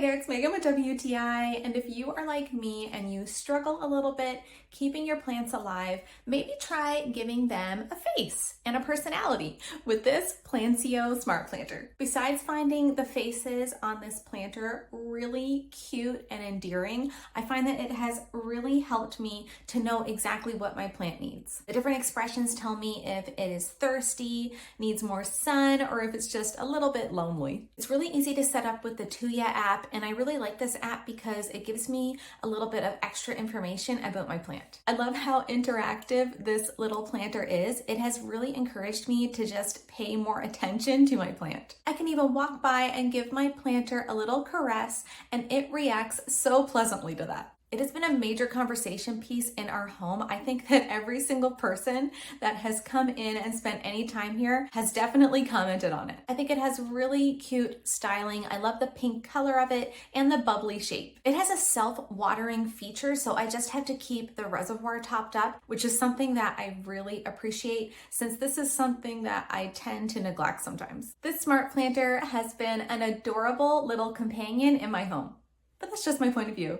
there, it's Megan with WTI, and if you are like me and you struggle a little bit keeping your plants alive, maybe try giving them a face and a personality with this PLANTSIO Smart Planter. Besides finding the faces on this planter really cute and endearing, I find that it has really helped me to know exactly what my plant needs. The different expressions tell me if it is thirsty, needs more sun, or if it's just a little bit lonely. It's really easy to set up with the Tuya app, and I really like this app because it gives me a little bit of extra information about my plant. I love how interactive this little planter is. It has really encouraged me to just pay more attention to my plant. I can even walk by and give my planter a little caress, and it reacts so pleasantly to that. It has been a major conversation piece in our home. I think that every single person that has come in and spent any time here has definitely commented on it. I think it has really cute styling. I love the pink color of it and the bubbly shape. It has a self-watering feature, so I just have to keep the reservoir topped up, which is something that I really appreciate since this is something that I tend to neglect sometimes. This smart planter has been an adorable little companion in my home, but that's just my point of view.